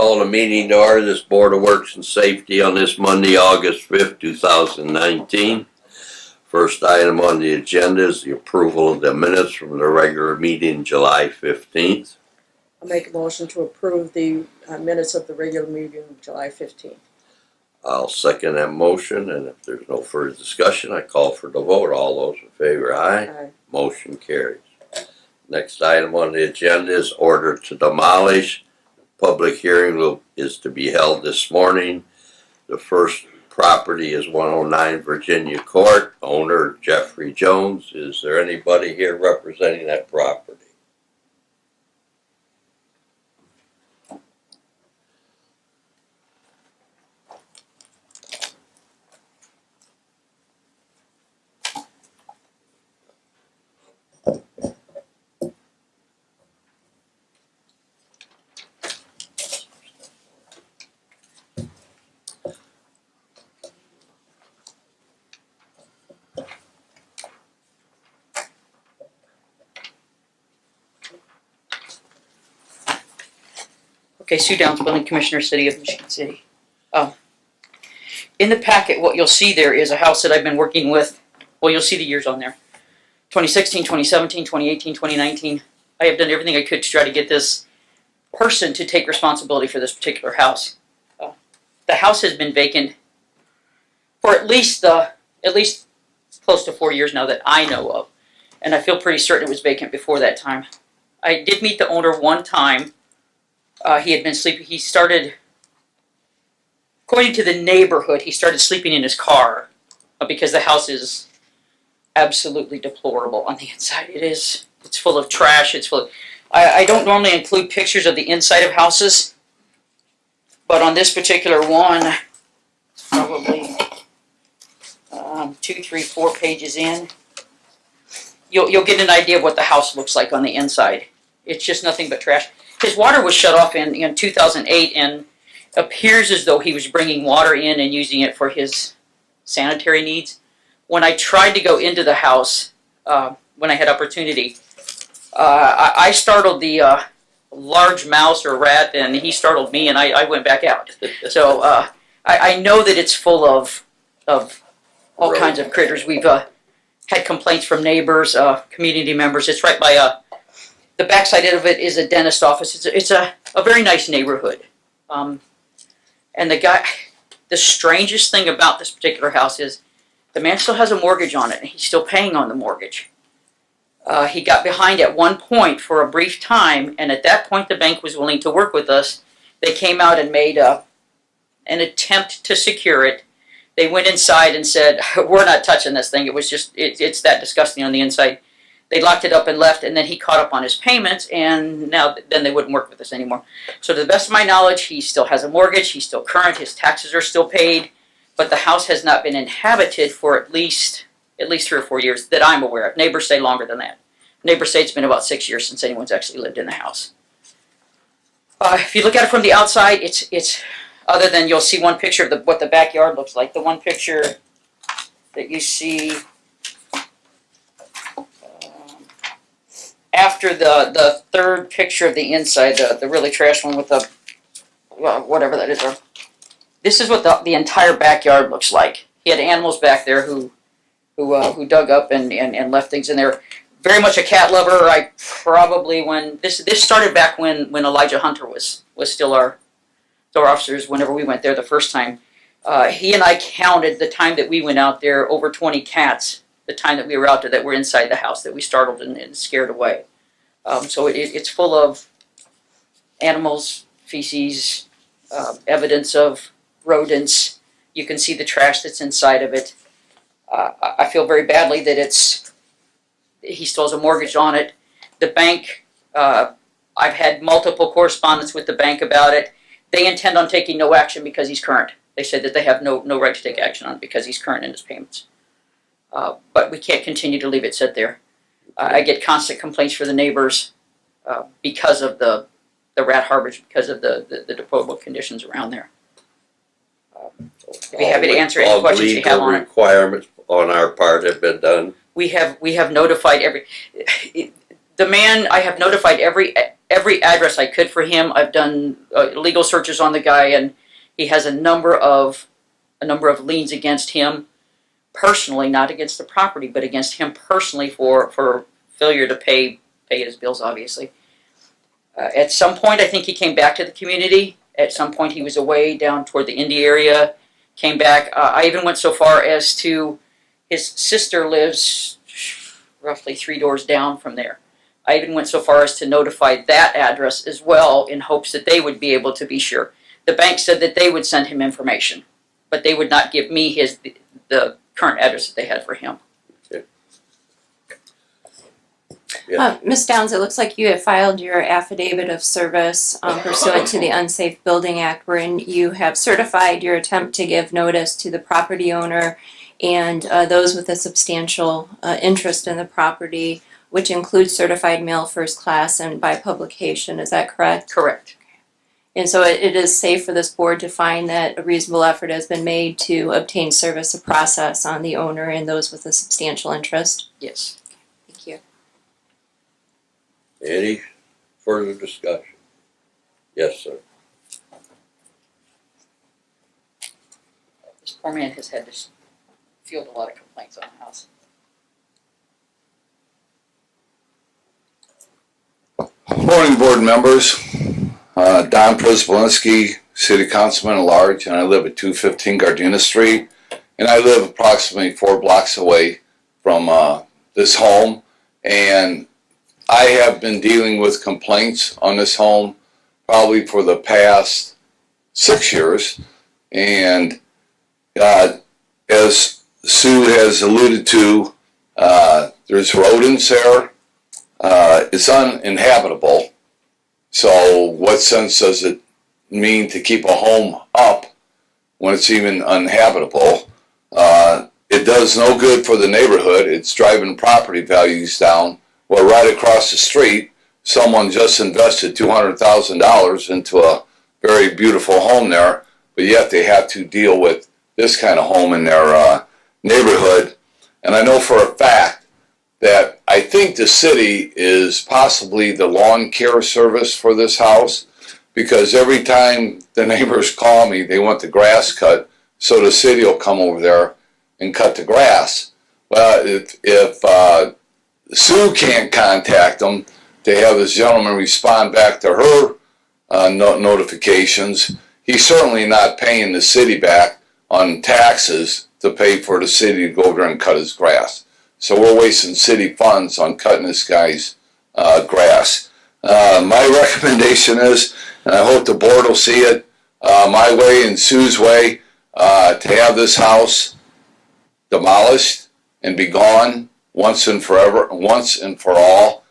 call the meeting to order. This Board of Works and Safety on this Monday, August 5th, 2019. First item on the agenda is the approval of the minutes from the regular meeting July 15th. I'll make a motion to approve the minutes of the regular meeting of July 15th. I'll second that motion, and if there's no further discussion, I call for the vote. All those in favor, aye. Aye. Motion carries. Next item on the agenda is order to demolish. Public hearing is to be held this morning. The first property is 109 Virginia Court. Owner Jeffrey Jones. Is there anybody here representing that property? Okay, Sue Downs, Building Commissioner, City of Michigan City. In the packet, what you'll see there is a house that I've been working with. Well, you'll see the years on there. 2016, 2017, 2018, 2019. I have done everything I could to try to get this person to take responsibility for this particular house. The house has been vacant for at least close to 4 years now that I know of. And I feel pretty certain it was vacant before that time. I did meet the owner one time. He had been sleeping. He started, according to the neighborhood, he started sleeping in his car because the house is absolutely deplorable on the inside. It's full of trash. It's full of, I don't normally include pictures of the inside of houses, but on this particular one, probably 2, 3, 4 pages in, you'll get an idea of what the house looks like on the inside. It's just nothing but trash. His water was shut off in 2008, and appears as though he was bringing water in and using it for his sanitary needs. When I tried to go into the house, when I had opportunity, I startled the large mouse or rat, and he startled me, and I went back out. So I know that it's full of all kinds of critters. We've had complaints from neighbors, community members. It's right by the backside of it is a dentist office. It's a very nice neighborhood. And the strangest thing about this particular house is the man still has a mortgage on it, and he's still paying on the mortgage. He got behind at one point for a brief time, and at that point the bank was willing to work with us. They came out and made an attempt to secure it. They went inside and said, "We're not touching this thing. It was just, it's that disgusting on the inside." They locked it up and left, and then he caught up on his payments, and then they wouldn't work with us anymore. So to the best of my knowledge, he still has a mortgage, he's still current, his taxes are still paid, but the house has not been inhabited for at least 3 or 4 years that I'm aware of. Neighbors say longer than that. Neighbors say it's been about 6 years since anyone's actually lived in the house. If you look at it from the outside, it's other than you'll see one picture of what the backyard looks like. The one picture that you see after the third picture of the inside, the really trash one with the, whatever that is. This is what the entire backyard looks like. He had animals back there who dug up and left things in there. Very much a cat lover. I probably, when this started back when Elijah Hunter was still our officers. Whenever we went there the first time, he and I counted the time that we went out there over 20 cats. The time that we were out there that were inside the house that we startled and scared away. So it's full of animals, feces, evidence of rodents. You can see the trash that's inside of it. I feel very badly that he still has a mortgage on it. The bank, I've had multiple correspondence with the bank about it. They intend on taking no action because he's current. They said that they have no right to take action on it because he's current in his payments. But we can't continue to leave it sit there. I get constant complaints from the neighbors because of the rat harbors, because of the deplorable conditions around there. I'd be happy to answer any questions you have on it. All requirements on our part have been done. We have notified the man. I have notified every address I could for him. I've done legal searches on the guy, and he has a number of liens against him personally, not against the property, but against him personally for failure to pay his bills, obviously. At some point, I think he came back to the community. At some point, he was away down toward the Indy area, came back. I even went so far as to, his sister lives roughly 3 doors down from there. I even went so far as to notify that address as well in hopes that they would be able to be sure. The bank said that they would send him information, but they would not give me the current address that they had for him. Ms. Downs, it looks like you have filed your affidavit of service pursuant to the Unsafe Building Act, wherein you have certified your attempt to give notice to the property owner and those with a substantial interest in the property, which includes certified mail first class and by publication. Is that correct? Correct. And so it is safe for this board to find that a reasonable effort has been made to obtain service of process on the owner and those with a substantial interest? Yes. Thank you. Any further discussion? Yes, sir. This poor man has had to field a lot of complaints on the house. Morning, board members. Don Prisbalinski, City Councilman at Large, and I live at 215 Gardena Street. And I live approximately 4 blocks away from this home. And I have been dealing with complaints on this home probably for the past 6 years. And as Sue has alluded to, there's rodents there. It's uninhabitable. So what sense does it mean to keep a home up when it's even uninhabitable? It does no good for the neighborhood. It's driving property values down. Well, right across the street, someone just invested $200,000 into a very beautiful home there, but yet they have to deal with this kind of home in their neighborhood. And I know for a fact that I think the city is possibly the lawn care service for this house, because every time the neighbors call me, they want the grass cut, so the city will come over there and cut the grass. Well, if Sue can't contact them to have this gentleman respond back to her notifications, he's certainly not paying the city back on taxes to pay for the city to go over there and cut his grass. So we're wasting city funds on cutting this guy's grass. My recommendation is, and I hope the board will see it, my way and Sue's way, to have this house demolished and be gone once and forever, once and for all.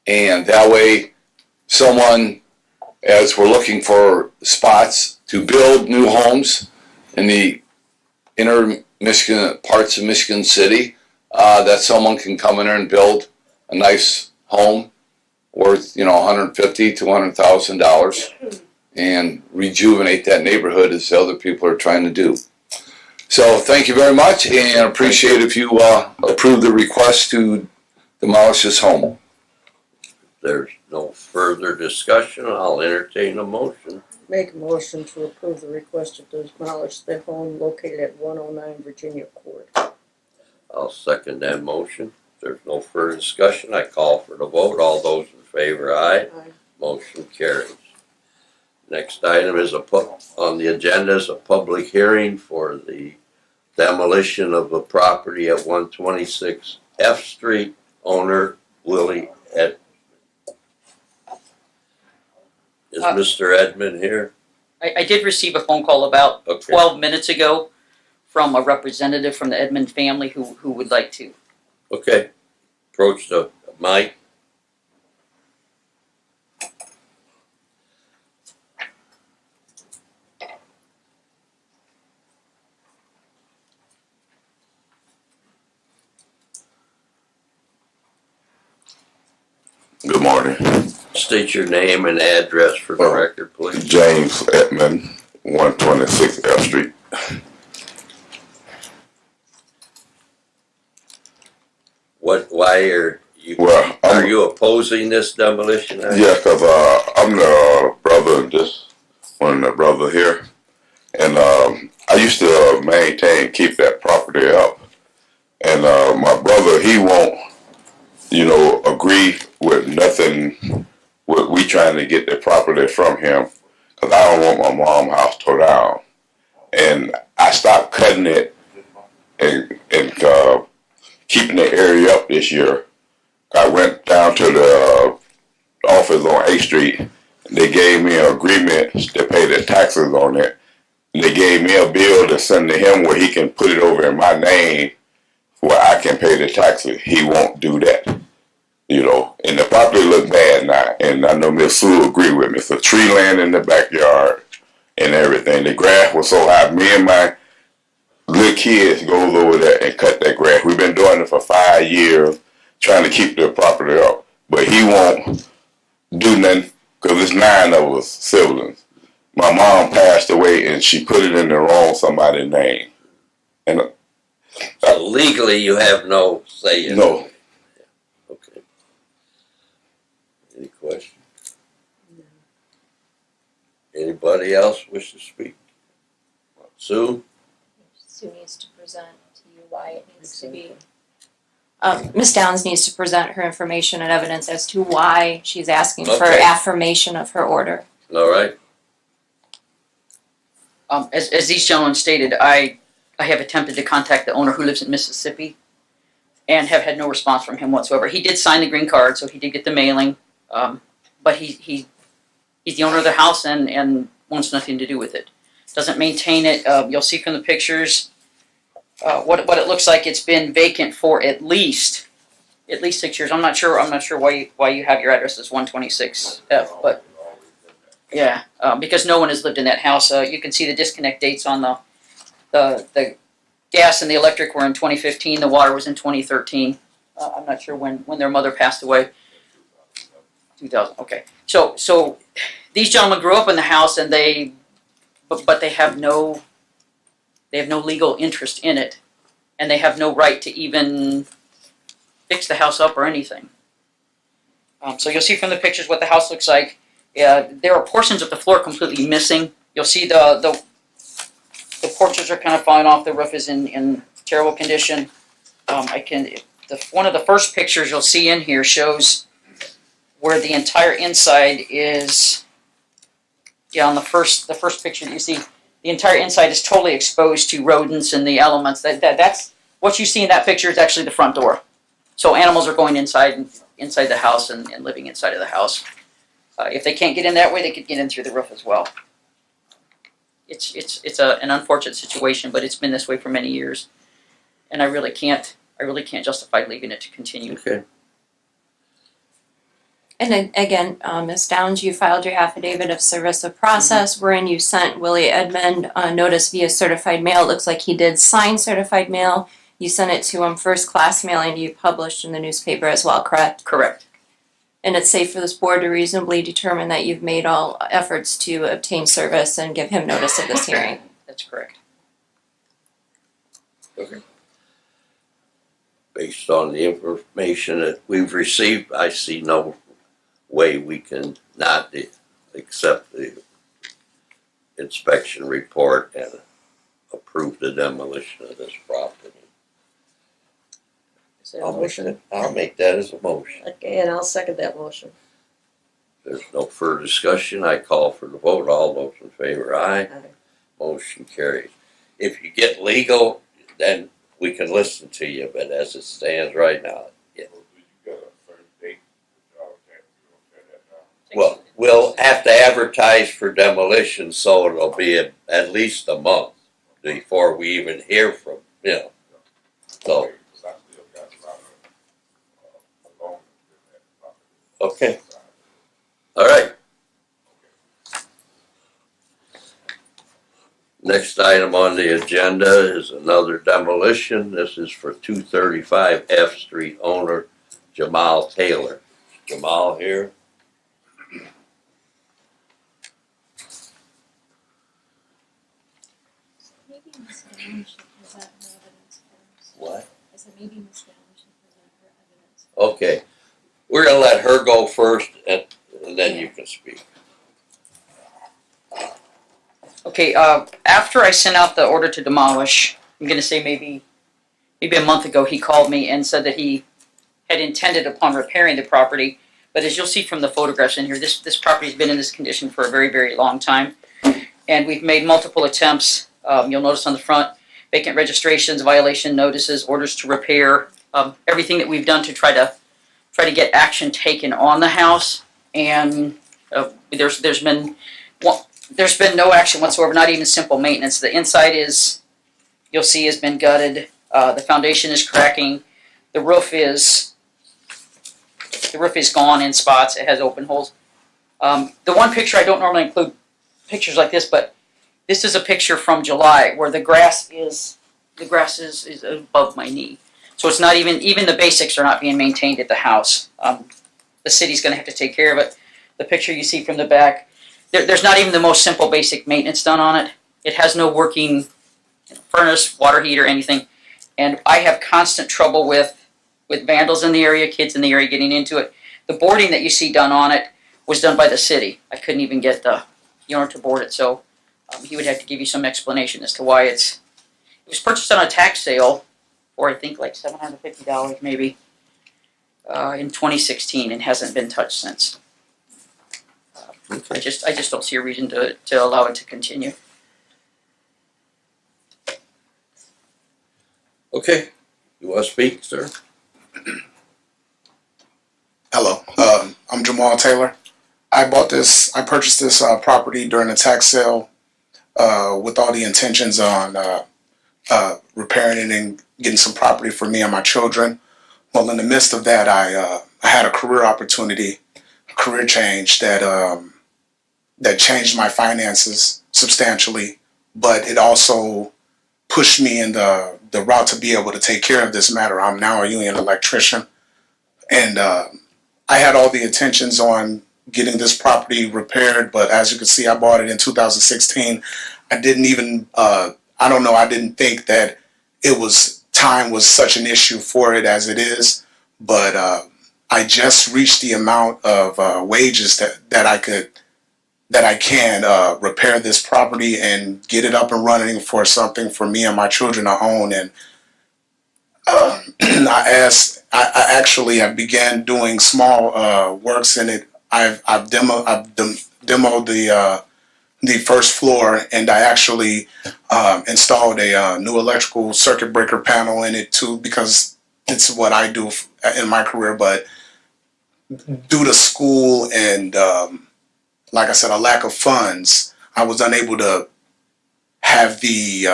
And that way, someone, as we're looking for spots to build new homes in the inner Michigan parts of Michigan City, that someone can come in there and build a nice home worth, $150,000 to $200,000 and rejuvenate that neighborhood as the other people are trying to do. So thank you very much, and appreciate if you approve the request to demolish this home. There's no further discussion. I'll entertain a motion. Make a motion to approve the request to demolish the home located at 109 Virginia Court. I'll second that motion. If there's no further discussion, I call for the vote. All those in favor, aye. Aye. Motion carries. Next item is on the agenda is a public hearing for the demolition of a property at 126 F Street, owner Willie Ed. Is Mr. Edmond here? I did receive a phone call about Okay. 12 minutes ago from a representative from the Edmond family who would like to. Okay. Approach the mic. Good morning. State your name and address for the record, please. James Edmond, 126 F Street. Why are Well, Are you opposing this demolition? yeah, because I'm the brother of this one, the brother here, and I used to maintain, keep that property up. And my brother, he won't, agree with nothing. With we trying to get the property from him, because I don't want my mom's house tore down. And I stopped cutting it and keeping the area up this year. I went down to the office on 8th Street. They gave me an agreement to pay the taxes on it. And they gave me a bill to send to him where he can put it over in my name where I can pay the taxes. He won't do that. And the property look bad now. And I know Miss Sue will agree with me. It's a tree land in the backyard and everything. The grass was so high. Me and my little kids goes over there and cut that grass. We've been doing it for 5 years, trying to keep the property up. But he won't do nothing because it's 9 of us siblings. My mom passed away and she put it in the wrong somebody's name. And So legally, you have no say in it? no, Okay. Any questions? Anybody else wish to speak? Sue? Sue needs to present to you why it needs to be. Ms. Downs needs to present her information and evidence as to why she's asking for Okay. affirmation of her order. All right. As these gentlemen stated, I have attempted to contact the owner who lives in Mississippi and have had no response from him whatsoever. He did sign the green card, so he did get the mailing, but he's the owner of the house and wants nothing to do with it. Doesn't maintain it. You'll see from the pictures what it looks like. It's been vacant for at least 6 years. I'm not sure why you have your address as 126F, but yeah, because no one has lived in that house. You can see the disconnect dates on the gas and the electric were in 2015. The water was in 2013. I'm not sure when their mother passed away. 2000. Okay. So these gentlemen grew up in the house and but they have no legal interest in it, and they have no right to even fix the house up or anything. So you'll see from the pictures what the house looks like. There are portions of the floor completely missing. You'll see the porches are kind of falling off. The roof is in terrible condition. One of the first pictures you'll see in here shows where the entire inside is. Yeah, on the first picture that you see, the entire inside is totally exposed to rodents and the elements. That's what you see in that picture is actually the front door. So animals are going inside the house and living inside of the house. If they can't get in that way, they could get in through the roof as well. It's an unfortunate situation, but it's been this way for many years, and I really can't justify leaving it to continue. Okay. And then, again, Ms. Downs, you filed your affidavit of service of process wherein you sent Willie Edmond a notice via certified mail. It looks like he did sign certified mail. You sent it to him first class mail and you published in the newspaper as well, correct? Correct. And it's safe for this board to reasonably determine that you've made all efforts to obtain service and give him notice of this hearing. That's correct. Okay. Based on the information that we've received, I see no way we can not accept the inspection report and approve the demolition of this property. Is there a motion? I'll make that as a motion. Okay, and I'll second that motion. There's no further discussion. I call for the vote. All those in favor, aye. Aye. Motion carries. If you get legal, then we can listen to you, but as it stands right now, yeah. Well, we'll have to advertise for demolition, so it'll be at least a month before we even hear from, So, okay. All right. Next item on the agenda is another demolition. This is for 235 F Street owner Jamal Taylor. Is Jamal here? Maybe Ms. Downs should present her evidence first. What? I said maybe Ms. Downs should present her evidence first. Okay. We're gonna let her go first, and then you can speak. Okay, after I sent out the order to demolish, I'm gonna say maybe a month ago, he called me and said that he had intended upon repairing the property. But as you'll see from the photographs in here, this property's been in this condition for a very, very long time. And we've made multiple attempts. You'll notice on the front, vacant registrations, violation notices, orders to repair, everything that we've done to try to get action taken on the house. And there's been no action whatsoever, not even simple maintenance. The inside is, you'll see, has been gutted. The foundation is cracking. The roof is gone in spots. It has open holes. The one picture, I don't normally include pictures like this, but this is a picture from July where the grass is above my knee. So it's not even the basics are not being maintained at the house. The city's going to have to take care of it. The picture you see from the back, there's not even the most simple basic maintenance done on it. It has no working furnace, water heater, anything. And I have constant trouble with vandals in the area, kids in the area getting into it. The boarding that you see done on it was done by the city. I couldn't even get the owner to board it, so he would have to give you some explanation as to why it was purchased on a tax sale for I think like $750 maybe in 2016 and hasn't been touched since. I just don't see a reason to allow it to continue. Okay, you want to speak, sir? Hello, I'm Jamal Taylor. I purchased this property during a tax sale with all the intentions on repairing it and getting some property for me and my children. Well, in the midst of that, I had a career opportunity, a career change that changed my finances substantially, but it also pushed me in the route to be able to take care of this matter. I'm now a union electrician, and I had all the intentions on getting this property repaired, but as you can see, I bought it in 2016. I didn't think that time was such an issue for it as it is, but I just reached the amount of wages that I can repair this property and get it up and running for something for me and my children to own. And I actually have began doing small works in it. I've demoed the first floor, and I actually installed a new electrical circuit breaker panel in it too, because it's what I do in my career. But due to school and like I said, a lack of funds, I was unable to have the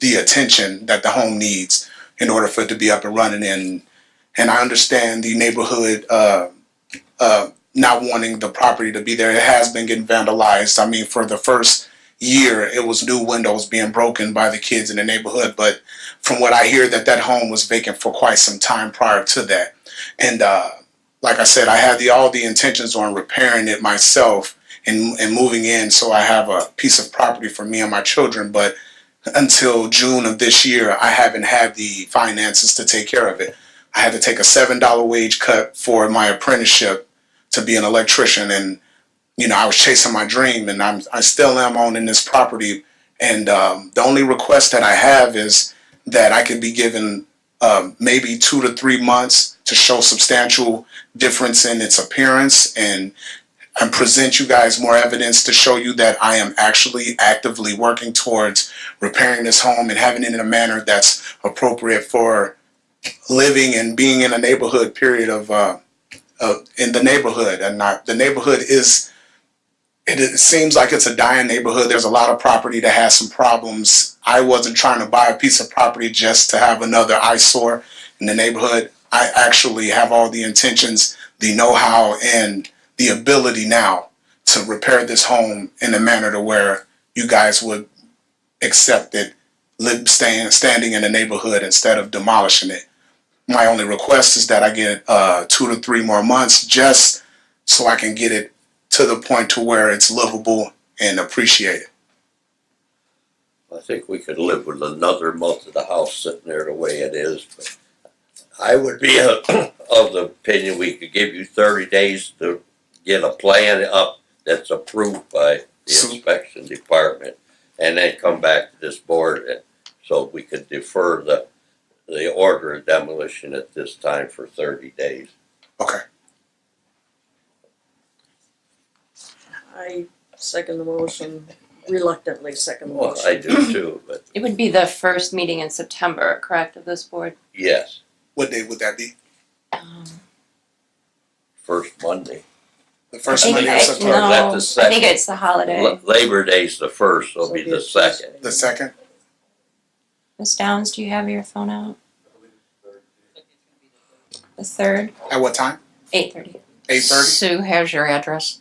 attention that the home needs in order for it to be up and running. And I understand the neighborhood not wanting the property to be there. It has been getting vandalized. I mean, for the first year, it was new windows being broken by the kids in the neighborhood. But from what I hear, that home was vacant for quite some time prior to that. And like I said, I had all the intentions on repairing it myself and moving in, so I have a piece of property for me and my children. But until June of this year, I haven't had the finances to take care of it. I had to take a $7 wage cut for my apprenticeship to be an electrician, and I was chasing my dream, and I still am owning this property. And the only request that I have is that I could be given maybe 2 to 3 months to show substantial difference in its appearance and present you guys more evidence to show you that I am actually actively working towards repairing this home and having it in a manner that's appropriate for living and being in a neighborhood period in the neighborhood. And the neighborhood it seems like it's a dying neighborhood. There's a lot of property that has some problems. I wasn't trying to buy a piece of property just to have another eyesore in the neighborhood. I actually have all the intentions, the know-how, and the ability now to repair this home in a manner to where you guys would accept it, standing in the neighborhood instead of demolishing it. My only request is that I get 2 to 3 more months just so I can get it to the point to where it's livable and appreciated. I think we could live with another month of the house sitting there the way it is, but I would be of the opinion we could give you 30 days to get a plan up that's approved by the So- inspection department, and then come back to this board, and so we could defer the order of demolition at this time for 30 days. Okay. I second the motion, reluctantly second the Well, motion. I do too, but It would be the first meeting in September, correct, of this board? yes, What day would that be? first Monday. The first I think Monday of September? Or is that the I second? think it's the holiday. Labor Day's the first, so it'll be it'd the a second. Tuesday. The second? Ms. Downs, do you have your phone out? The 3rd, At what time? 8:30. 8:30? Sue has your address?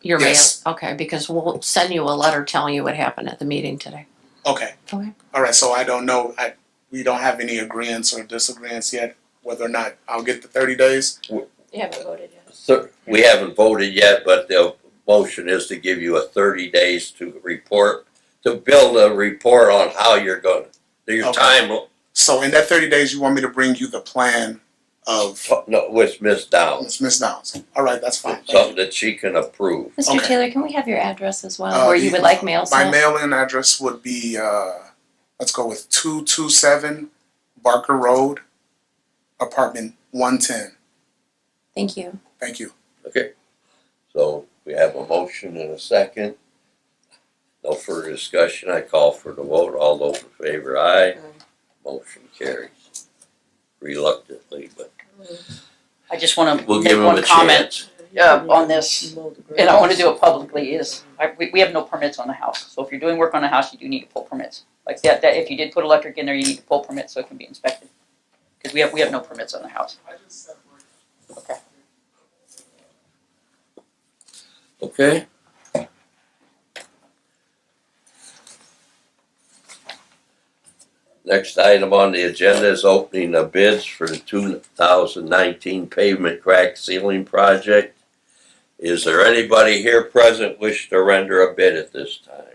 Your mail? Yes. Okay, because we'll send you a letter telling you what happened at the meeting today. Okay. Okay. All right, so I don't know, we don't have any agreements or disagreements yet, whether or not I'll get the 30 days? You haven't voted yet. So, we haven't voted yet, but the motion is to give you a 30 days to report, to build a report on how you're going to, your Okay. time, So in that 30 days, you want me to bring you the plan of no, with Ms. Downs, Ms. Downs? All right, that's fine. Thank something you. that she can approve. Mr. Okay. Taylor, can we have your address as well, where you The- would like mail My sent? mail-in address would be, let's go with 227 Barker Road, apartment 110. Thank you. Thank you. Okay, so we have a motion and a second. No further discussion, I call for the vote, all those in favor, aye. Motion carries. Reluctantly, but I just want to we'll make give them one a comment chance. on this, Mow the and I want to grass. do it publicly. We have no permits on the house, so if you're doing work on the house, you do need to pull permits. Like that if you did put electric in there, you need to pull permits so it can be inspected. Because we have no permits on the house. Okay. Okay. Next item on the agenda is opening of bids for the 2019 pavement crack sealing project. Is there anybody here present wish to render a bid at this time?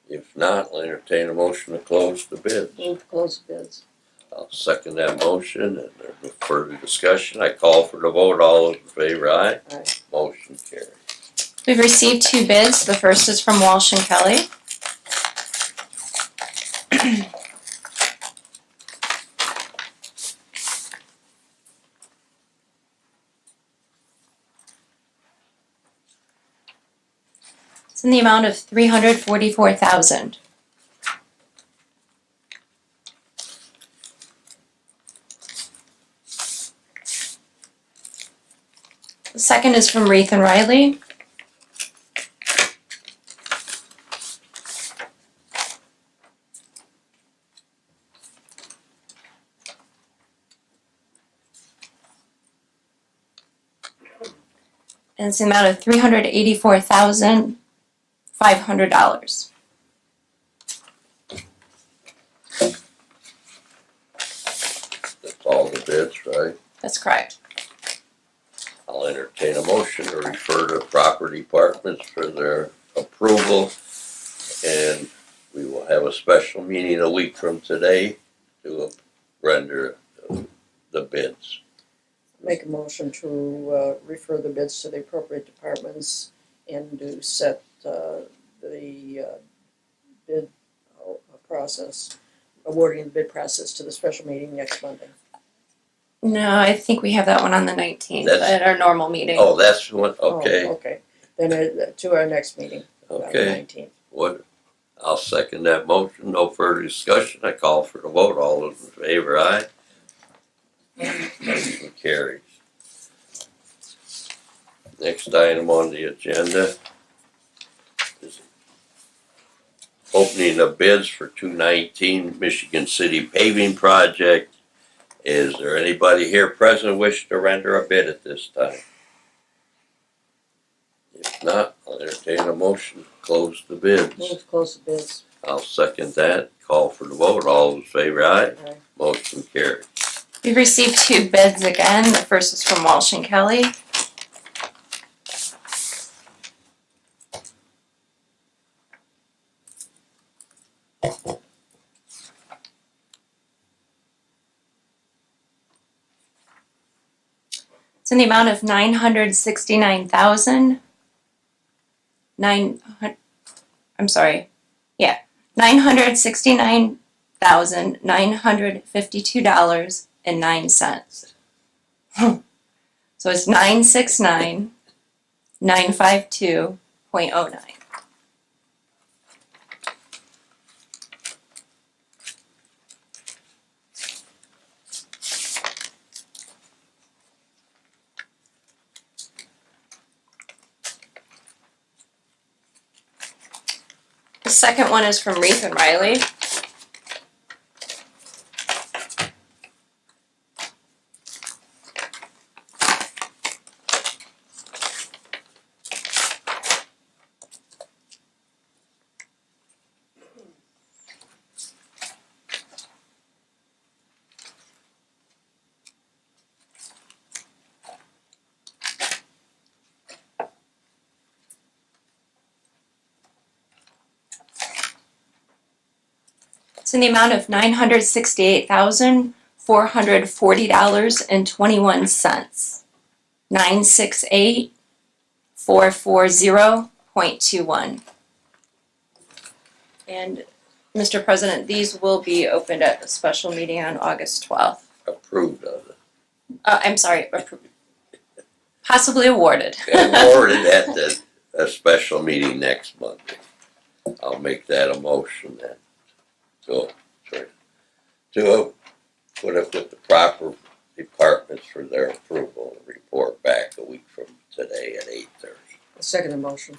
If not, I'll entertain a motion to close the bids. Move to close the bids. I'll second that motion, and there's no further discussion. I call for the vote. All those in favor, aye. Aye. Motion carries. We've received 2 bids. The first is from Walsh and Kelly. It's in the amount of $344,000. The second is from Reith and Riley. And it's the amount of $384,500. That's all the bids, right? That's correct. I'll entertain a motion to refer to proper departments for their approval. And we will have a special meeting a week from today to render the bids. Make a motion to refer the bids to the appropriate departments and to set the bid process, awarding the bid process to the special meeting next Monday. No, I think we have that one on the 19th That's- at our normal meeting. Oh, that's what, okay, Oh, okay. Then to our next meeting, on the okay. 19th. What, I'll second that motion. No further discussion. I call for the vote. All those in favor, aye. Motion carries. Next item on the agenda is opening of bids for 219 Michigan City paving project. Is there anybody here present wish to render a bid at this time? If not, I'll entertain a motion to close the bids. Move to close the bids. I'll second that. Call for the vote. All in favor, aye. Aye. Motion carried. We've received 2 bids again. The first is from Walsh and Kelly. It's in the amount of $969,952.09. So it's 969,952.09. The second one is from Reeve and Riley. It's in the amount of $968,440.21. 968,440.21. And Mr. President, these will be opened at a special meeting on August 12th. Approved of it. I'm sorry, possibly awarded. Awarded at a special meeting next Monday. I'll make that a motion then. To put it with the proper departments for their approval and report back a week from today at 8:30. I'll second the motion.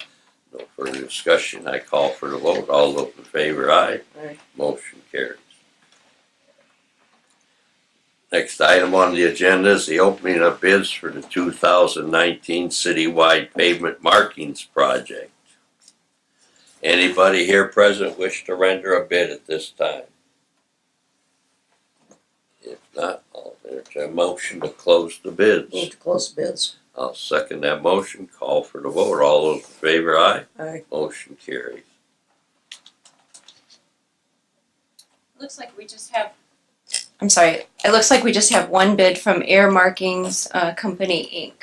No further discussion. I call for the vote. All those in favor, aye. Aye. Motion carries. Next item on the agenda is the opening of bids for the 2019 citywide pavement markings project. Anybody here present wish to render a bid at this time? If not, I'll entertain a motion to close the bids. Move to close bids. I'll second that motion. Call for the vote. All those in favor, aye. Aye. Motion carries. Looks like we just have. I'm sorry. It looks like we just have one bid from Air Markings Company, Inc.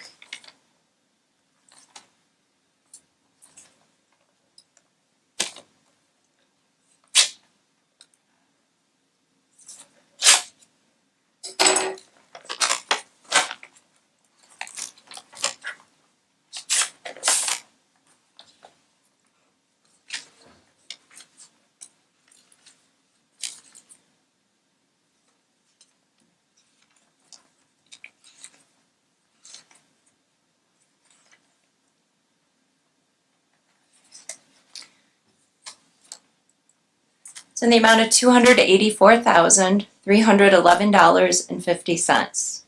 It's in the amount of $284,311.50.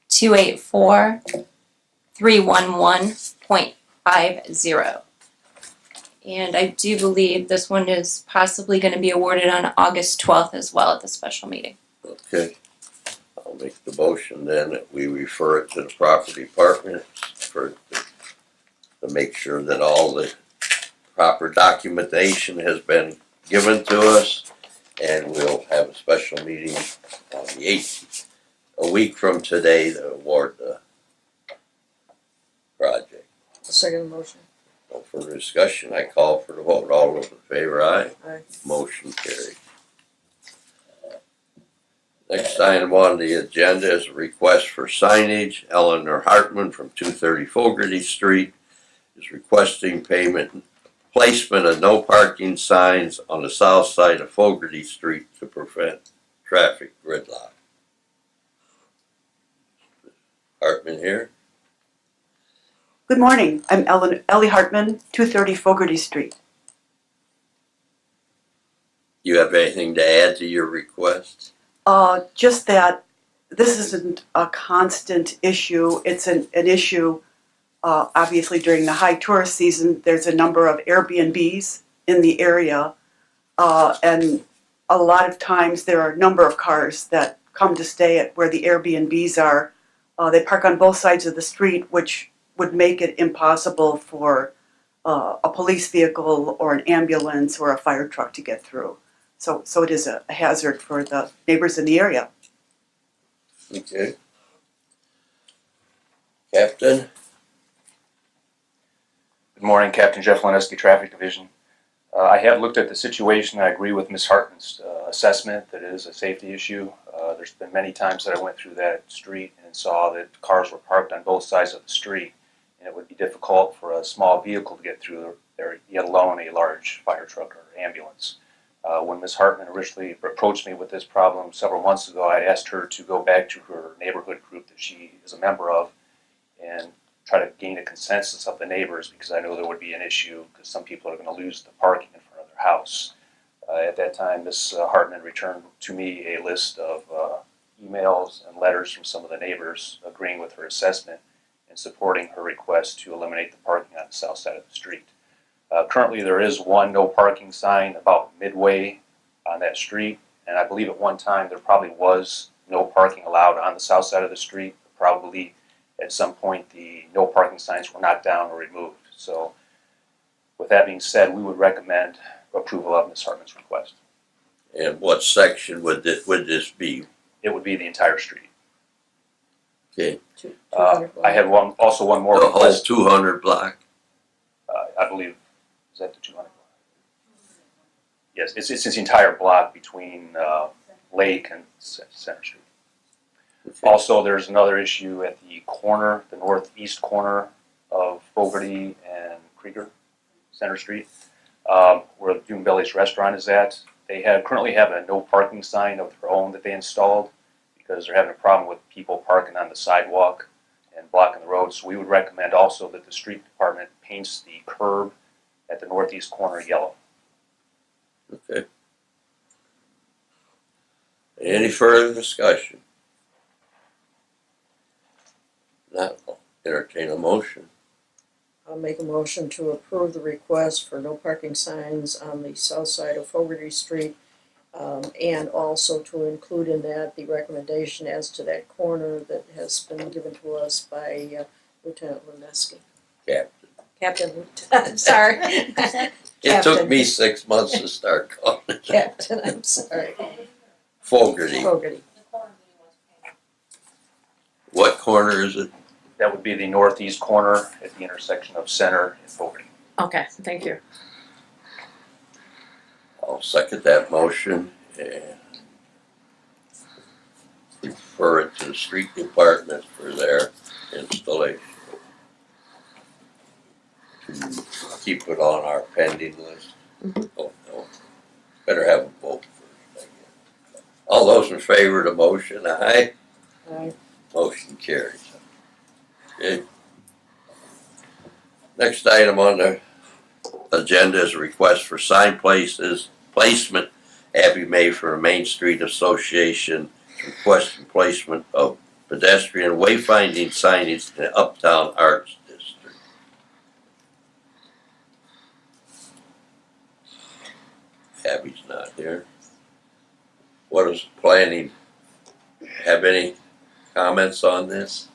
284,311.50. And I do believe this one is possibly going to be awarded on August 12th as well at the special meeting. Okay. I'll make the motion then that we refer it to the proper department to make sure that all the proper documentation has been given to us, and we'll have a special meeting on the 8th, a week from today, to award the project. I'll second the motion. No further discussion. I call for the vote. All those in favor, aye. Aye. Motion carried. Next item on the agenda is a request for signage. Eleanor Hartman from 230 Fogarty Street is requesting placement of no parking signs on the south side of Fogarty Street to prevent traffic gridlock. Hartman here. Good morning. I'm Ellie Hartman, 230 Fogarty Street. You have anything to add to your request? Just that this isn't a constant issue. It's an issue, obviously, during the high tourist season. There's a number of Airbnbs in the area, and a lot of times there are a number of cars that come to stay at where the Airbnbs are. They park on both sides of the street, which would make it impossible for a police vehicle or an ambulance or a fire truck to get through. So it is a hazard for the neighbors in the area. Okay. Captain? Good morning, Captain Jeff Leneski, Traffic Division. I have looked at the situation. I agree with Ms. Hartman's assessment that it is a safety issue. There's been many times that I went through that street and saw that cars were parked on both sides of the street, and it would be difficult for a small vehicle to get through there, yet alone a large fire truck or ambulance. When Ms. Hartman originally approached me with this problem several months ago, I asked her to go back to her neighborhood group that she is a member of and try to gain a consensus of the neighbors, because I know there would be an issue because some people are going to lose the parking in front of their house. At that time, Ms. Hartman returned to me a list of emails and letters from some of the neighbors agreeing with her assessment and supporting her request to eliminate the parking on the south side of the street. Currently, there is one no parking sign about midway on that street, and I believe at one time there probably was no parking allowed on the south side of the street. Probably at some point the no parking signs were knocked down or removed. So with that being said, we would recommend approval of Ms. Hartman's request. And what section would this be? It would be the entire street. Okay, I had also one more the whole request. 200 block? I believe, is that the 200 block? Yes, it's the entire block between Lake and Center Street. Okay. Also, there's another issue at the corner, the northeast corner of Fogarty and Krieger, Center Street, where the Doom Belly's restaurant is at. They currently have a no parking sign of their own that they installed because they're having a problem with people parking on the sidewalk and blocking the road. So we would recommend also that the street department paints the curb at the northeast corner yellow. Okay. Any further discussion? Not, I'll entertain a motion. I'll make a motion to approve the request for no parking signs on the south side of Fogarty Street, and also to include in that the recommendation as to that corner that has been given to us by Lieutenant Luneski. Captain. Captain, I'm sorry. It took me 6 months to start calling it Captain, I'm sorry. Fogarty. Fogarty. What corner is it? That would be the northeast corner at the intersection of Center and Fogarty. Okay, thank you. I'll second that motion and refer it to the street department for their installation. To keep it on our pending list. Oh, no. Better have a vote first, I guess. All those in favor of the motion, aye? Aye. Motion carries. Okay. Next item on the agenda is a request for sign placement. Abby May for the Main Street Association requesting placement of pedestrian wayfinding signage in the Uptown Arts District. Abby's not here. What is planning? Have any comments on this?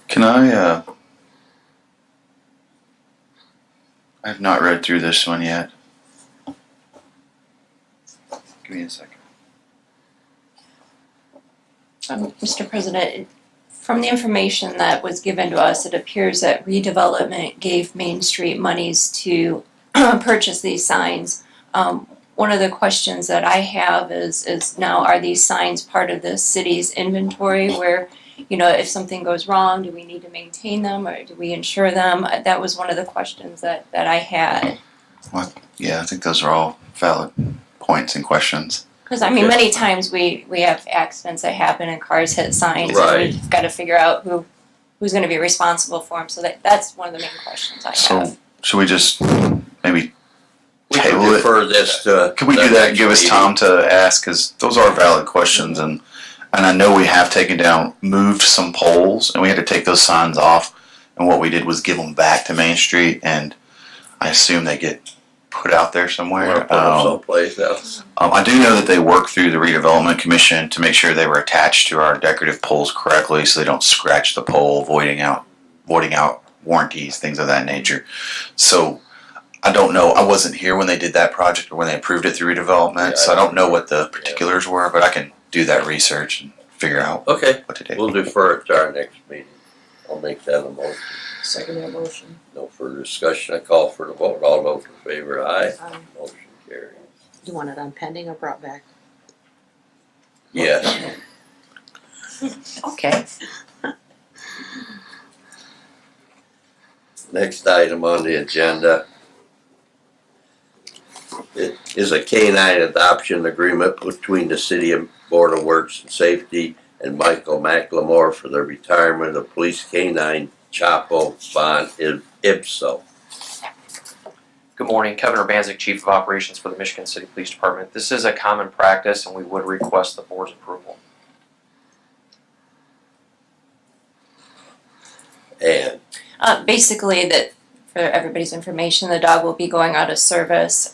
Can I have not read through this one yet. Give me a second. Mr. President, from the information that was given to us, it appears that redevelopment gave Main Street monies to purchase these signs. One of the questions that I have is now, are these signs part of the city's inventory where, you know, if something goes wrong, do we need to maintain them or do we insure them? That was one of the questions that I had. Well, yeah, I think those are all valid points and questions. Because, I mean, many times we have accidents that happen and cars hit signs, Right. and we've got to figure out who's going to be responsible for them. So that's one of the main questions I have. So should we just maybe We can table it. defer this to. Could we the do that and next give us meeting. time to ask? Because those are valid questions, and I know we have moved some poles, and we had to take those signs off. And what we did was give them back to Main Street, and I assume they get put out there Or somewhere. put them someplace else. I do know that they work through the redevelopment commission to make sure they were attached to our decorative poles correctly, so they don't scratch the pole, voiding out warranties, things of that nature. So I don't know. I wasn't here when they did that project or when they approved it through redevelopment, Yeah, so I don't know what the particulars were, but I can do that research and figure out Okay, what to do. we'll defer it to our next meeting. I'll make that a motion. Second that motion. No further discussion. I call for the vote. All those in favor, aye. Aye. Motion carries. You want it on pending or brought back? Yes. Okay. Next item on the agenda is a canine adoption agreement between the City of Board of Works and Safety and Michael McLemore for the retirement of police canine Chapo Von Ipso. Good morning, Kevin Urbanzik, Chief of Operations for the Michigan City Police Department. This is a common practice and we would request the board's approval. And Basically, that for everybody's information, the dog will be going out of service.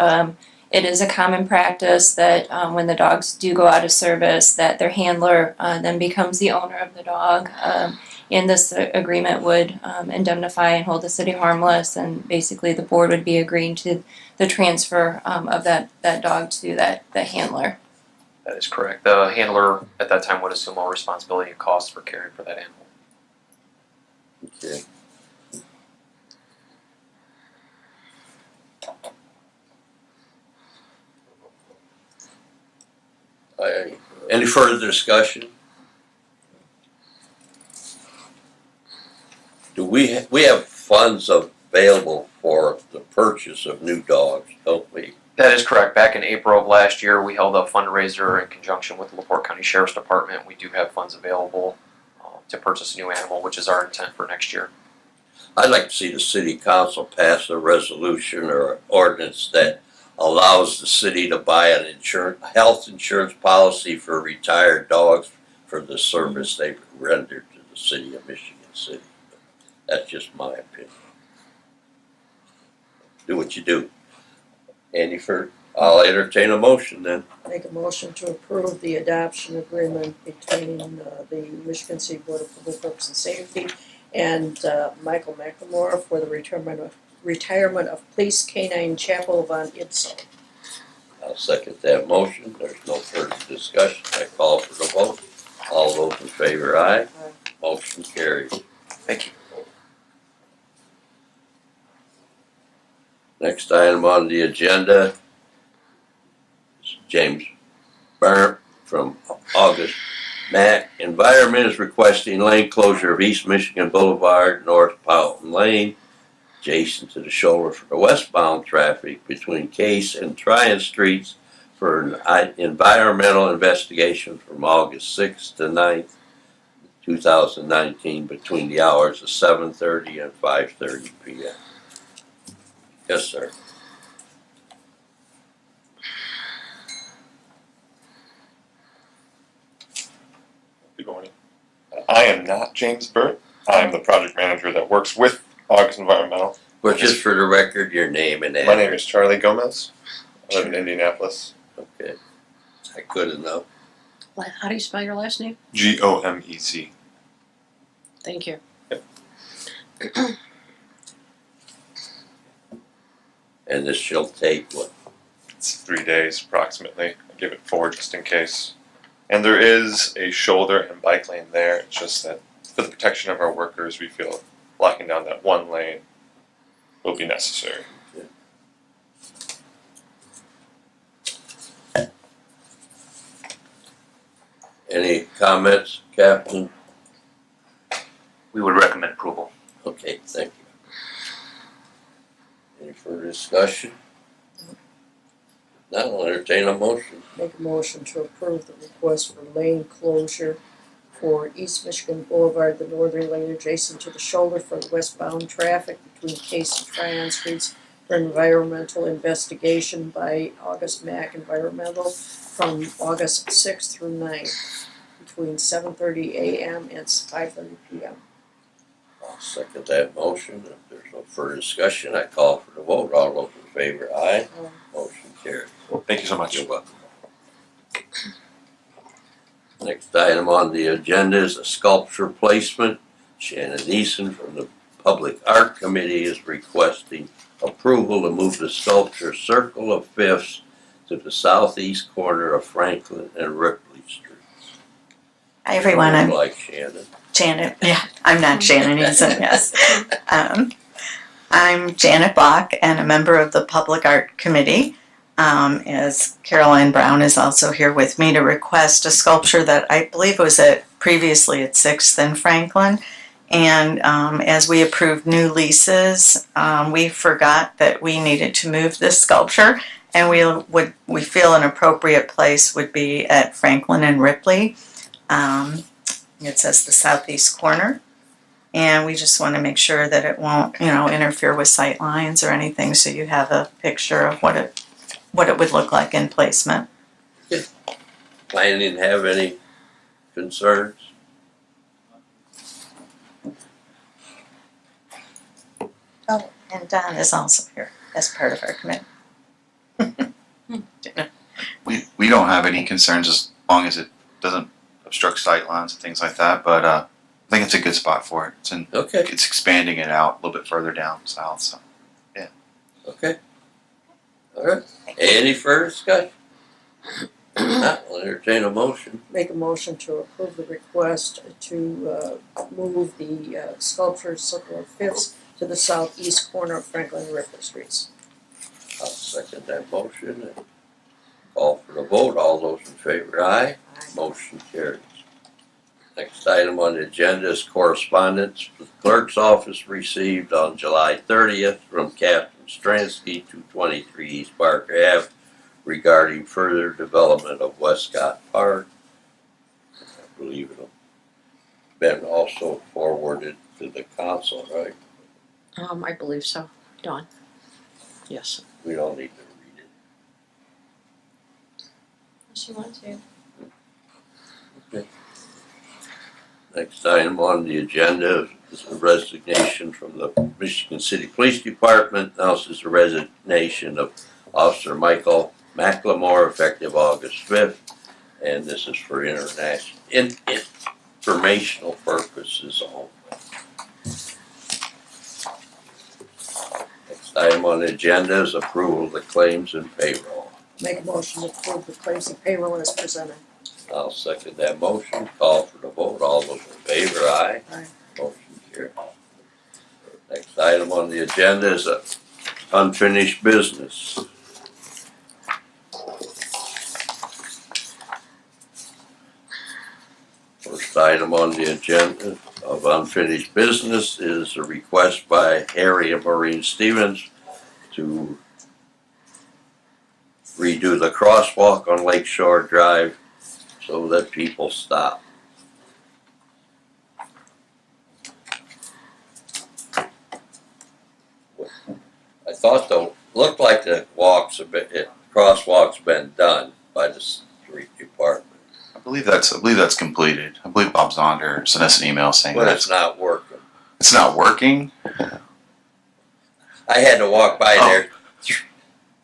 It is a common practice that when the dogs do go out of service, that their handler then becomes the owner of the dog. And this agreement would indemnify and hold the city harmless, and basically the board would be agreeing to the transfer of that dog to that handler. That is correct. The handler at that time would assume all responsibility and costs for caring for that animal. okay. Any further discussion? Do we have funds available for the purchase of new dogs, don't we? That is correct. Back in April of last year, we held a fundraiser in conjunction with the LaPorte County Sheriff's Department. We do have funds available to purchase a new animal, which is our intent for next year. I'd like to see the city council pass a resolution or an ordinance that allows the city to buy an health insurance policy for retired dogs for the service they've rendered to the city of Michigan City. That's just my opinion. Do what you do. Andy, I'll entertain a motion then. Make a motion to approve the adoption agreement between the Michigan City Board of Public Works and Safety and Michael McLemore for the retirement of police canine Chapo Von Ipso. I'll second that motion. There's no further discussion. I call for the vote. All those in favor, aye. Aye. Motion carries. Thank you. Next item on the agenda is James Burnett from August Mac Environment is requesting lane closure of East Michigan Boulevard, North Powelton Lane, adjacent to the shoulder for the westbound traffic between Case and Tryon Streets for an environmental investigation from August 6th to 9th, 2019 between the hours of 7:30 and 5:30 p.m. Yes, sir. Good morning. I am not James Burt. I'm the project manager that works with August Environmental. Well, just for the record, your name and address. My name is Charlie Gomez. I live in Indianapolis. Okay. I couldn't know. How do you spell your last name? Gomez. Thank you. And this shall take what? It's 3 days approximately. I give it 4 just in case. And there is a shoulder and bike lane there. It's just that for the protection of our workers, we feel locking down that one lane will be necessary. Any comments, Captain? We would recommend approval. Okay, thank you. Any further discussion? Now I'll entertain a motion. Make a motion to approve the request for lane closure for East Michigan Boulevard, the northern lane adjacent to the shoulder for the westbound traffic between Case and Tryon Streets for environmental investigation by August Mack Environmental from August 6th through 9th between 7:30 a.m. and 5:30 p.m. I'll second that motion. If there's no further discussion, I call for the vote. All those in favor, aye. Motion carries. Thank you so much. You're welcome. Next item on the agenda is a sculpture placement. Shannon Neeson from the Public Art Committee is requesting approval to move the sculpture Circle of Fifths to the southeast corner of Franklin and Ripley Streets. Hi everyone, I'm Like Shannon. Janet. Yeah, I'm not Shannon Eason, yes. I'm Janet Block and a member of the Public Art Committee. As Caroline Brown is also here with me to request a sculpture that I believe was previously at 6th and Franklin. And as we approved new leases, we forgot that we needed to move this sculpture, and we feel an appropriate place would be at Franklin and Ripley. It says the southeast corner, and we just want to make sure that it won't, interfere with sight lines or anything. So you have a picture of what it would look like in placement. Planning have any concerns? Oh, and Don is also here as part of our committee. We don't have any concerns as long as it doesn't obstruct sight lines and things like that. But I think it's a good spot for it. It's expanding it out a little bit further down south. So yeah. Okay. All right. Any further discussion? Not, I'll entertain a motion. Make a motion to approve the request to move the sculpture Circle of Fifths to the southeast corner of Franklin and Ripley Streets. I'll second that motion and call for the vote. All those in favor, aye. Motion carries. Next item on the agenda is correspondence. The clerk's office received on July 30th from Captain Stransky, 223 East Parker Ave, regarding further development of Westcott Park. I believe it'll been also forwarded to the council, right? I believe so. Dawn? Yes. We don't need to read it. Unless you want to. Okay. Next item on the agenda is a resignation from the Michigan City Police Department. Now this is a resignation of Officer Michael McLemore effective August 5th. And this is for informational purposes only. Next item on the agenda is approval of the claims and payroll. Make a motion to approve the claims and payroll as presented. I'll second that motion. Call for the vote. All those in favor, aye. Aye. Motion carried. Next item on the agenda is unfinished business. First item on the agenda of unfinished business is a request by Harry and Maureen Stevens to redo the crosswalk on Lakeshore Drive so that people stop. I thought looked like the crosswalk's been done by the street department. I believe that's completed. I believe Bob Zonder sent us an email saying But that it's not working. it's not working. I had to walk by there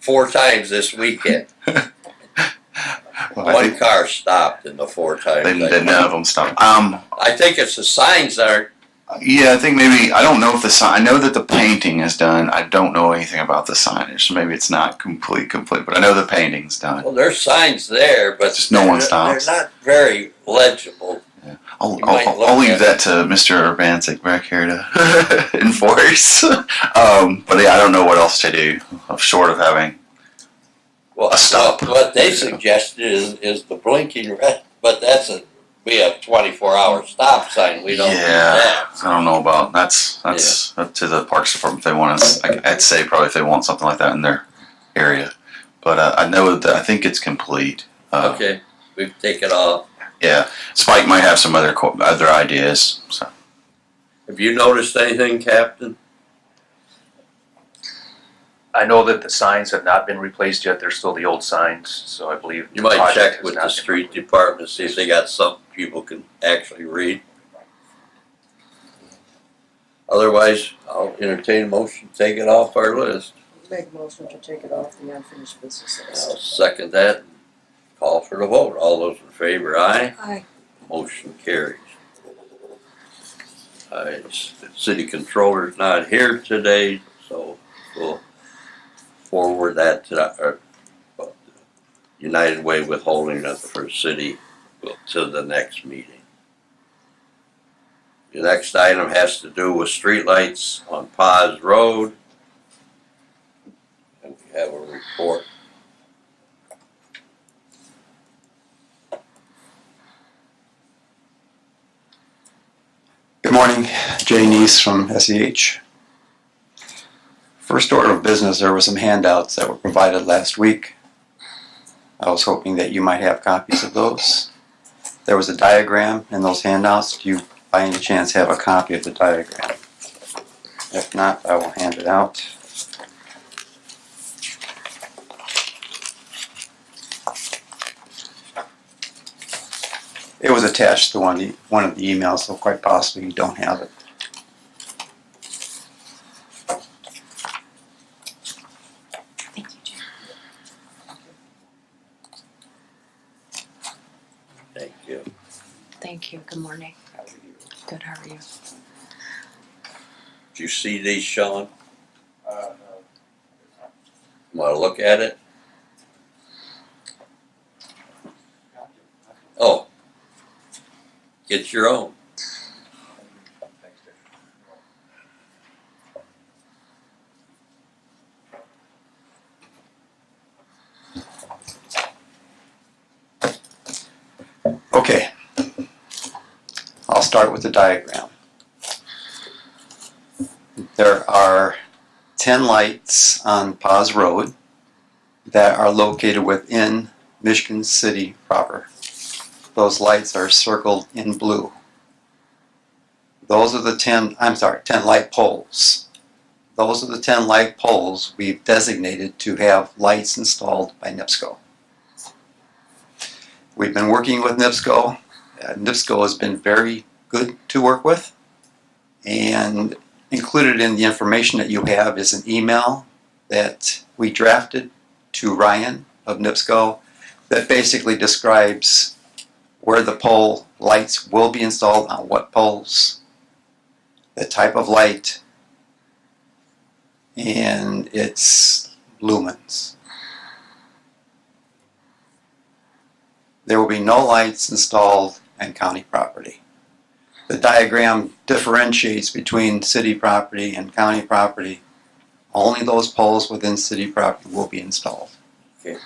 4 times this weekend. Well, I One think car stopped in the 4 times. none of them stopped. I think it's the signs that are. Yeah, I think maybe I don't know if the sign. I know that the painting is done. I don't know anything about the signage. So maybe it's not complete, but I know the painting's done. Well, there's signs there, but Just no one stops. They're not very legible. Yeah. You might look I'll leave at that to Mr. Urbancic back here to enforce. But yeah, I don't know what else to do short of having Well, a stop. What they suggested is the blinking red, but that's be a 24-hour stop sign. We don't need that. I don't know about that's up to the Parks Department if they want us. I'd say probably if they want something like that in their area. But I know that I think it's complete. Okay, we take it off. Yeah, Spike might have some other ideas. So Have you noticed anything, Captain? I know that the signs have not been replaced yet. They're still the old signs, so I believe. You the might project check has with not the been street replaced. department, see if they got something people can actually read. Otherwise, I'll entertain a motion to take it off our list. Make a motion to take it off the unfinished business I'll list. second that. Call for the vote. All those in favor, aye. Aye. Motion carries. The city controller's not here today, so we'll forward that to the United Way withholding it for city to the next meeting. The next item has to do with streetlights on Paz Road. And we have a report. Good morning, Jay Neese from SEH. First order of business, there were some handouts that were provided last week. I was hoping that you might have copies of those. There was a diagram in those handouts. Do you by any chance have a copy of the diagram? If not, I will hand it out. It was attached to one of the emails, so quite possibly you don't have it. Thank you, Jim. Thank you. Thank you. Good morning. Good. How are you? Did you see these, Sean? Want to look at it? Oh. Get your own. Okay. I'll start with the diagram. There are 10 lights on Paz Road that are located within Michigan City proper. Those lights are circled in blue. Those are the 10 light poles. Those are the 10 light poles we've designated to have lights installed by NIPSCO. We've been working with NIPSCO. NIPSCO has been very good to work with, and included in the information that you have is an email that we drafted to Ryan of NIPSCO that basically describes where the pole lights will be installed, on what poles, the type of light, and its lumens. There will be no lights installed on county property. The diagram differentiates between city property and county property. Only those poles within city property will be installed. Okay.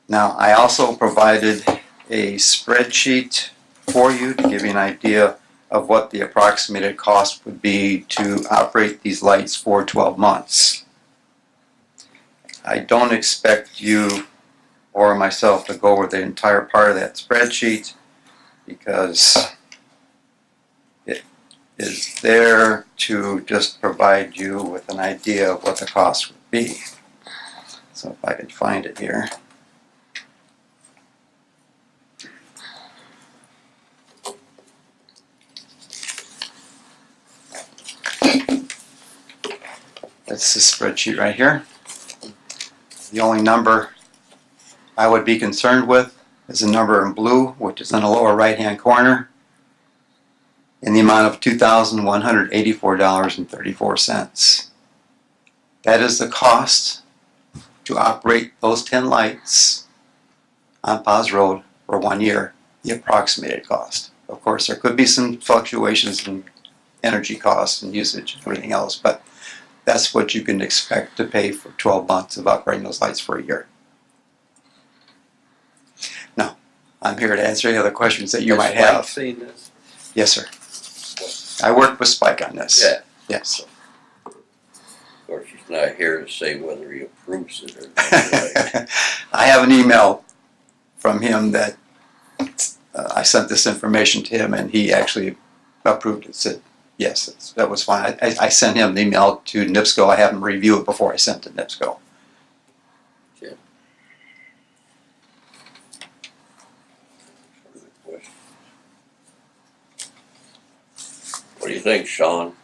Now, I also provided a spreadsheet for you to give you an idea of what the approximated cost would be to operate these lights for 12 months. I don't expect you or myself to go over the entire part of that spreadsheet because it is there to just provide you with an idea of what the cost would be. So if I can find it here. That's the spreadsheet right here. The only number I would be concerned with is the number in blue, which is in the lower right-hand corner, in the amount of $2,184.34. That is the cost to operate those 10 lights on Paz Road for 1 year, the approximated cost. Of course, there could be some fluctuations in energy costs and usage and everything else, but that's what you can expect to pay for 12 months of operating those lights for a year. Now, I'm here to answer any other questions that you might have. Seen this? Yes, sir. I worked with Spike on this. Yeah. Yes. Of course, he's not here to say whether he approves it or not. I have an email from him that I sent this information to him, and he actually approved it. Said Yes, that was fine. I sent him the email to NIPSCO. I had him review it before I sent it to NIPSCO. What do you think, Sean?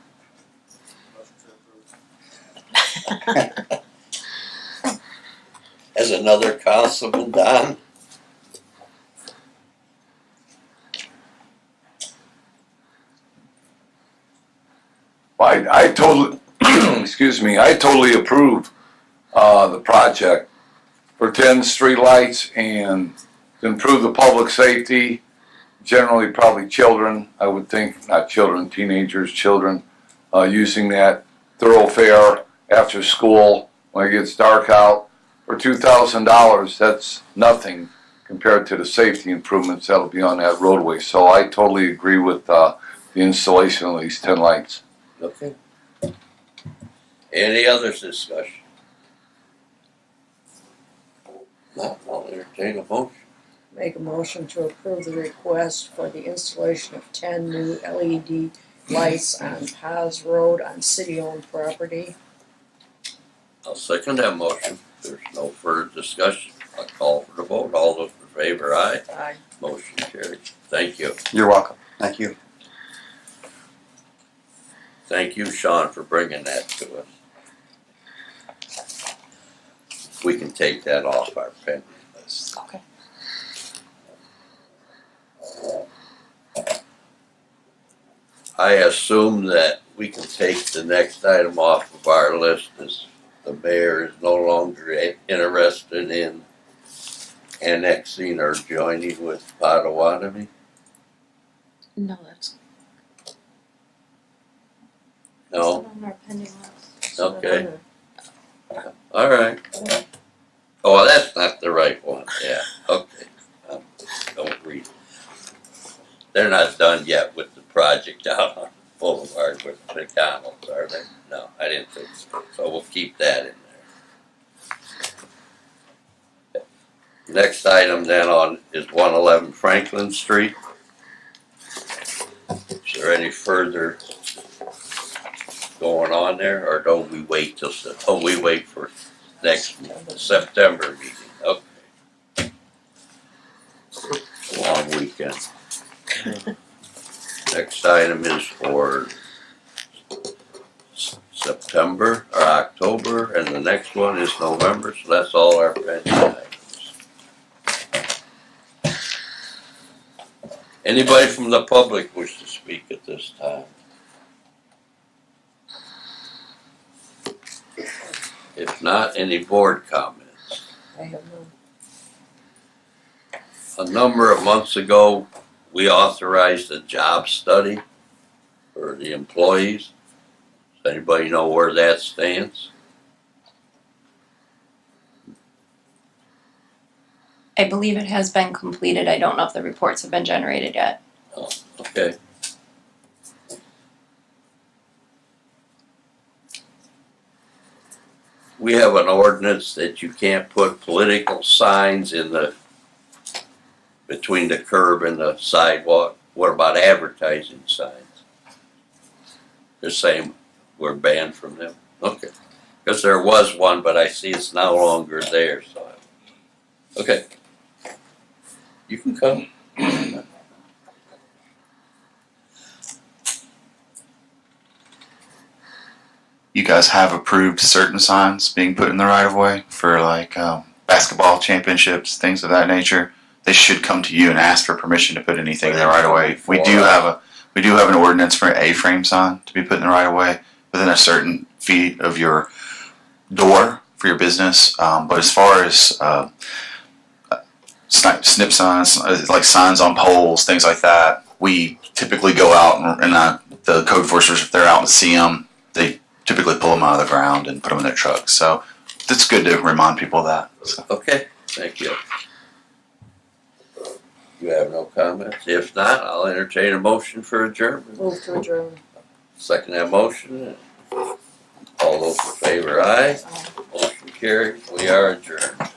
As another councilman, Don? I totally, excuse me, I totally approve the project for 10 streetlights and to improve the public safety, generally probably children, I would think, not children, teenagers, children, using that thoroughfare after school when it gets dark out. For $2,000, that's nothing compared to the safety improvements that'll be on that roadway. So I totally agree with the installation of these 10 lights. Okay. Any other discussion? Not, I'll entertain a motion. Make a motion to approve the request for the installation of 10 new LED lights on Paz Road on city-owned property. I'll second that motion. If there's no further discussion, I'll call for the vote. All those in favor, aye. Aye. Motion carried. Thank you. You're welcome. Thank you. Thank you, Sean, for bringing that to us. We can take that off our pending list. Okay. I assume that we can take the next item off of our list as the mayor is no longer interested in annexing or joining with Potawatomi. No, that's. No? On our pending list. Okay. All right. Oh, that's not the right one. Yeah, okay. Don't read. They're not done yet with the project out on Boulevard with McDonald's, are they? No, I didn't think so. So we'll keep that in there. Next item then on is 111 Franklin Street. Is there any further going on there, or don't we wait till, we wait for next September meeting? Okay. Long weekend. Next item is for September or October, and the next one is November, so that's all our pending items. Anybody from the public wish to speak at this time? If not, any board comments? I have none. A number of months ago, we authorized a job study for the employees. Does anybody know where that stands? I believe it has been completed. I don't know if the reports have been generated yet. Oh, okay. We have an ordinance that you can't put political signs in the, between the curb and the sidewalk. What about advertising signs? They're saying we're banned from them. Okay. Because there was one, but I see it's no longer there, so. Okay. You can come. You guys have approved certain signs being put in the right of way for like basketball championships, things of that nature. They should come to you and ask for permission to put anything in the right of way. We do have an ordinance for an A-frame sign to be put in the right of way within a certain feet of your door for your business. But as far as snip signs, like signs on poles, things like that, we typically go out and the code enforcers, if they're out and see them, they typically pull them out of the ground and put them in their trucks. So it's good to remind people of that. So. Okay, thank you. You have no comments? If not, I'll entertain a motion for adjournment. Move to adjourn. Second that motion. All those in favor, aye. Motion carried. We are adjourned.